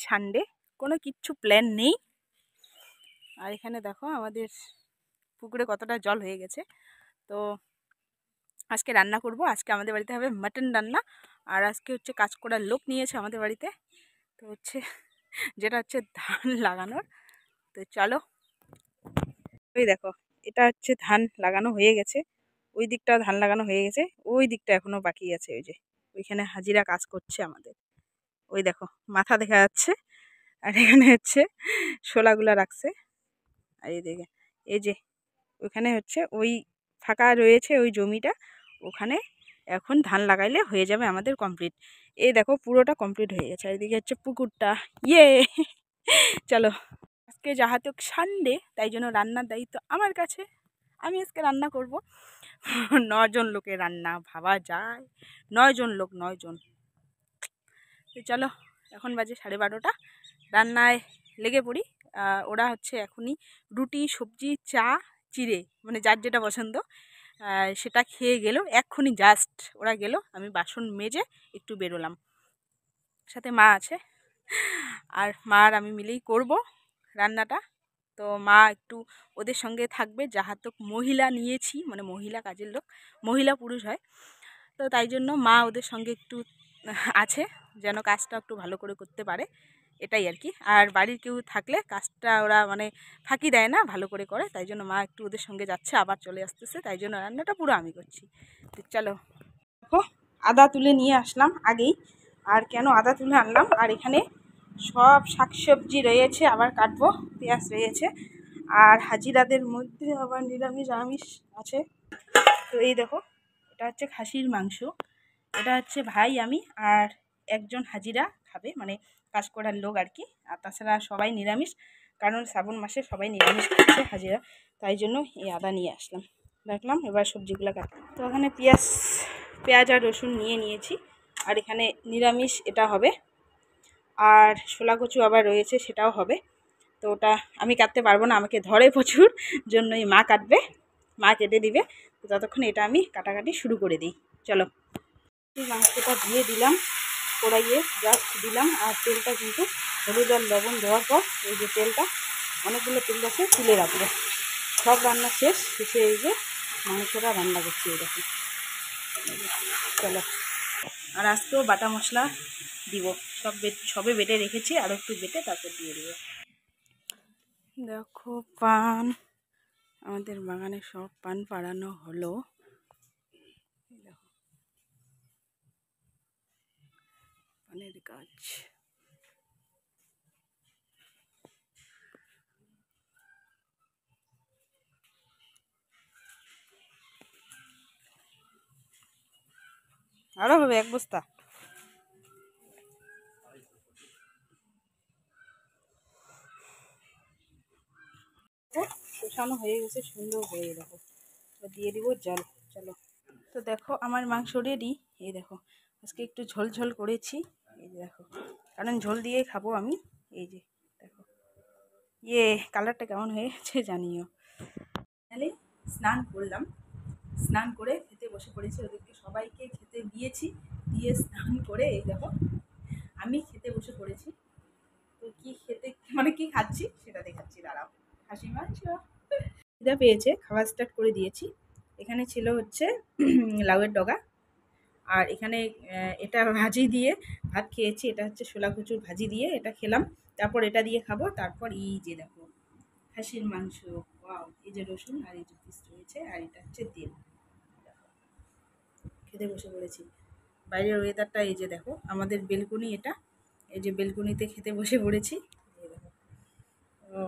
Sunday, কোনো কিচ্ছু plan নেই। আর এখানে দেখো আমাদের পুকুরে কতটা জল হয়ে গেছে। তো আজকে রান্না করব, আজকে আমাদের বাড়িতে হবে মাটন রান্না। আর আজকে হচ্ছে কাজ করার লোক নিয়েছে আমাদের বাড়িতে, তো হচ্ছে যেটা হচ্ছে ধান লাগানোর। তো চলো, ওই দেখো এটা হচ্ছে ধান লাগানো হয়ে গেছে, ওই দিকটা ধান লাগানো হয়ে গেছে, ওই দিকটা এখনো বাকি আছে। ওই যে ওইখানে হাজিরা কাজ করছে আমাদের, ওই দেখো মাথা দেখা যাচ্ছে। আর এখানে হচ্ছে শোলাগুলা রাখছে। আর এই দেখে এই যে ওইখানে হচ্ছে ওই ফাঁকা রয়েছে ওই জমিটা, ওখানে এখন ধান লাগাইলে হয়ে যাবে আমাদের কমপ্লিট। এই দেখো পুরোটা কমপ্লিট হয়ে গেছে। আর এদিকে হচ্ছে পুকুরটা। ইয়ে চলো, আজকে যাহাতে সানডে, তাই জন্য রান্নার দায়িত্ব আমার কাছে। আমি আজকে রান্না করব। 9 জন লোকের রান্না, ভাবা যায়? 9 জন লোক, 9 জন। তো চলো, এখন বাজে 12:30, রান্নায় লেগে পড়ি। ওরা হচ্ছে এখনই রুটি, সবজি, চা, চিড়ে, মানে যার যেটা পছন্দ সেটা খেয়ে গেল। এক্ষুনি জাস্ট ওরা গেল, আমি বাসন মেজে একটু বেরোলাম। সাথে মা আছে, আর মা আর আমি মিলেই করব রান্নাটা। তো মা একটু ওদের সঙ্গে থাকবে, যাহাতক মহিলা নিয়েছি, মানে মহিলা কাজের লোক, মহিলা পুরুষ হয়, তো তাই জন্য মা ওদের সঙ্গে একটু আছে, যেন কাজটা একটু ভালো করে করতে পারে, এটাই আর কি। আর বাড়ির কেউ থাকলে কাজটা ওরা মানে ফাঁকি দেয় না, ভালো করে করে, তাই জন্য মা একটু ওদের সঙ্গে যাচ্ছে, আবার চলে আসতেছে, তাই জন্য রান্নাটা পুরো আমি করছি। তো চলো, দেখো আদা তুলে নিয়ে আসলাম আগেই। আর কেন আদা তুলে আনলাম, আর এখানে সব শাকসবজি রয়েছে, আবার কাটবো, পেঁয়াজ রয়েছে। আর হাজিরাদের মধ্যে আবার নিরামিষ আমিষ আছে। তো এই দেখো, এটা হচ্ছে খাসির মাংস, এটা হচ্ছে ভাই, আমি আর একজন হাজিরা খাবে, মানে কাজ করার লোক আর কি। আর তাছাড়া সবাই নিরামিষ, কারণ শ্রাবণ মাসে সবাই নিরামিষ খাচ্ছে হাজিরা, তাই জন্য এই আদা নিয়ে আসলাম। দেখলাম এবার সবজিগুলো কাট। তো ওখানে পেঁয়াজ আর রসুন নিয়ে নিয়েছি। আর এখানে নিরামিষ এটা হবে, আর শোলা কচু আবার রয়েছে, সেটাও হবে। তো ওটা আমি কাটতে পারবো না, আমাকে ধরে প্রচুর, জন্যই মা কাটবে, মা কেটে দিবে। তো ততক্ষণ এটা আমি কাটাকাটি শুরু করে দিই। চলো, মাংসটা দিয়ে দিলাম কড়াইয়ে, জাস্ট দিলাম। আর তেলটা কিন্তু হলুদ আর লবণ দেওয়ার পর এই যে তেলটা, অনেকগুলো তেল আছে, তুলে রাখবো। সব রান্না শেষে এই যে মাংসটা রান্না করছি, এই দেখো। চলো, আর আজকেও বাটা মশলা দিব, সবে বেটে রেখেছি, আরও একটু বেটে তারপর দিয়ে দেবো। দেখো পান, আমাদের বাগানে সব পান পাড়ানো হলো। দেখো পানের গাছ। আরও হবে 1 বস্তা। কষানো হয়ে গেছে, সুন্দর হয়ে, দেখো দিয়ে দিব জল। চলো, তো দেখো আমার মাংস রেডি। এই দেখো আজকে একটু ঝোল ঝোল করেছি, এই যে দেখো, কারণ ঝোল দিয়ে খাবো আমি। এই যে দেখো, কালারটা কেমন হয়েছে জানিও। তাহলে স্নান করলাম, স্নান করে খেতে বসে পড়েছি, ওদেরকে সবাইকে খেতে দিয়েছি, দিয়ে স্নান করে এই দেখো আমি খেতে বসে পড়েছি। তো কি খেতে, মানে কি খাচ্ছি সেটা দেখাচ্ছি, দাঁড়াও। হাসি মাংস খিদা পেয়েছে, খাওয়া স্টার্ট করে দিয়েছি। এখানে ছিল হচ্ছে লাউয়ের ডগা, আর এখানে এটা ভাজি দিয়ে ভাত খেয়েছি। এটা হচ্ছে শোলা কচুর ভাজি দিয়ে এটা খেলাম, তারপর এটা দিয়ে খাবো, তারপর এই যে দেখো খাসির মাংস, ওয়াও, এই যে রসুন আর এই যে পিস রয়েছে, আর এটা হচ্ছে তেল। খেতে বসে পড়েছি। বাইরের ওয়েদারটা এই যে দেখো, আমাদের বেলকনি এটা, এই যে বেলকনিতে খেতে বসে পড়েছি। এই দেখো, ও